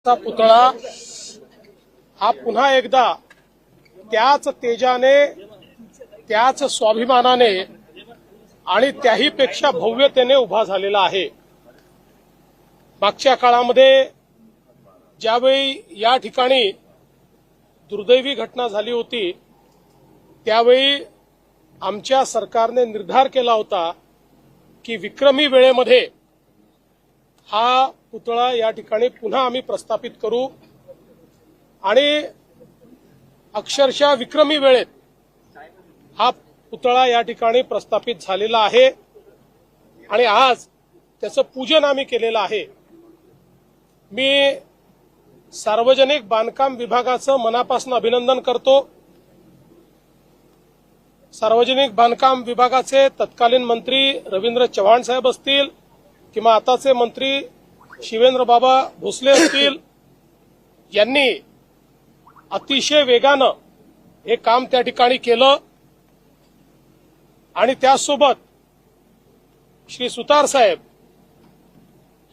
चा पुतळा हा पुन्हा एकदा त्याच तेजाने, त्याच स्वाभिमानाने आणि त्याही पेक्षा भव्यतेने उभा झालेला आहे। मागच्या काळामध्ये ज्यावेळी या ठिकाणी दुर्दैवी घटना झाली होती त्यावेळी आमच्या सरकारने निर्धार केला होता की विक्रमी वेळेमध्ये हा पुतळा या ठिकाणी पुन्हा आम्ही प्रस्थापित करू आणि अक्षरशः विक्रमी वेळेत हा पुतळा या ठिकाणी प्रस्थापित झालेला आहे आणि आज त्याचं पूजन आम्ही केलेलं आहे। मी सार्वजनिक बांधकाम विभागाचं मनापासून अभिनंदन करतो। सार्वजनिक बांधकाम विभागाचे तत्कालीन मंत्री रवींद्र चव्हाण साहेब असतील किंवा आताचे मंत्री शिवेंद्र बाबा भोसले असतील, यांनी अतिशय वेगानं हे काम त्या ठिकाणी केलं आणि त्यासोबत श्री सुतार साहेब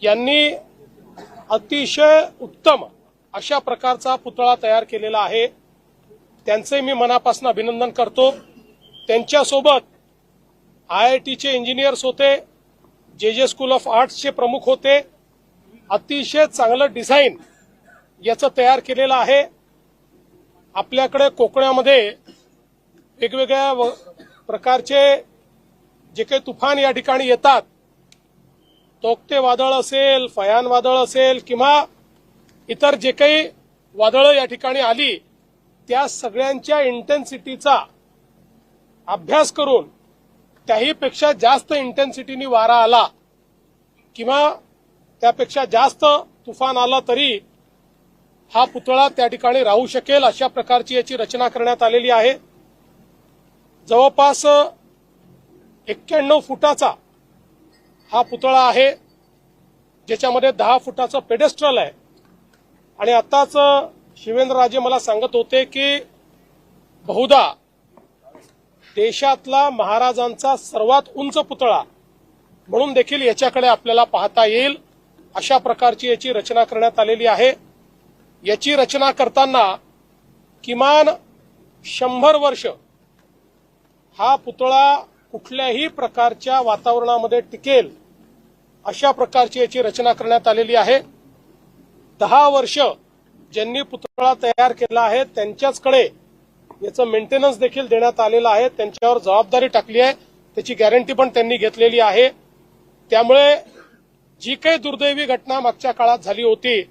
यांनी अतिशय उत्तम अशा प्रकारचा पुतळा तयार केलेला आहे। त्यांचे मी मनापासून अभिनंदन करतो। त्यांच्यासोबत IITचे इंजिनियर्स होते, जे स्कूल ऑफ आर्ट्सचे प्रमुख होते। अतिशय चांगलं डिझाईन याचं तयार केलेलं आहे। आपल्याकडे कोकणामध्ये वेगवेगळ्या प्रकारचे जे काही तुफान या ठिकाणी येतात, तोक्ते वादळ असेल, फयान वादळ असेल किंवा इतर जे काही वादळं या ठिकाणी आली त्या सगळ्यांच्या इंटेन्सिटीचा अभ्यास करून त्याही पेक्षा जास्त इंटेन्सिटीने वारा आला किंवा त्यापेक्षा जास्त तुफान आला तरी हा पुतळा त्या ठिकाणी राहू शकेल अशा प्रकारची याची रचना करण्यात आलेली आहे। जवळपास 91 फुटाचा हा पुतळा आहे, ज्याच्यामध्ये 10 फुटाचं पेडेस्ट्रल आहे आणि आताच शिवेंद्रराजे मला सांगत होते की बहुधा देशातला महाराजांचा सर्वात उंच पुतळा म्हणून देखील याच्याकडे आपल्याला पाहता येईल अशा प्रकारची याची रचना करण्यात आलेली आहे। याची रचना करताना किमान 100 वर्ष हा पुतळा कुठल्याही प्रकारच्या वातावरणामध्ये टिकेल अशा प्रकारची याची रचना करण्यात आलेली आहे। 10 वर्ष ज्यांनी पुतळा तयार केला आहे त्यांच्याचकडे याचं मेंटेनन्स देखील देण्यात आलेलं आहे, त्यांच्यावर जबाबदारी टाकली आहे, त्याची गॅरंटी पण त्यांनी घेतलेली आहे। त्यामुळे जी काही दुर्दैवी घटना मागच्या काळात झाली होती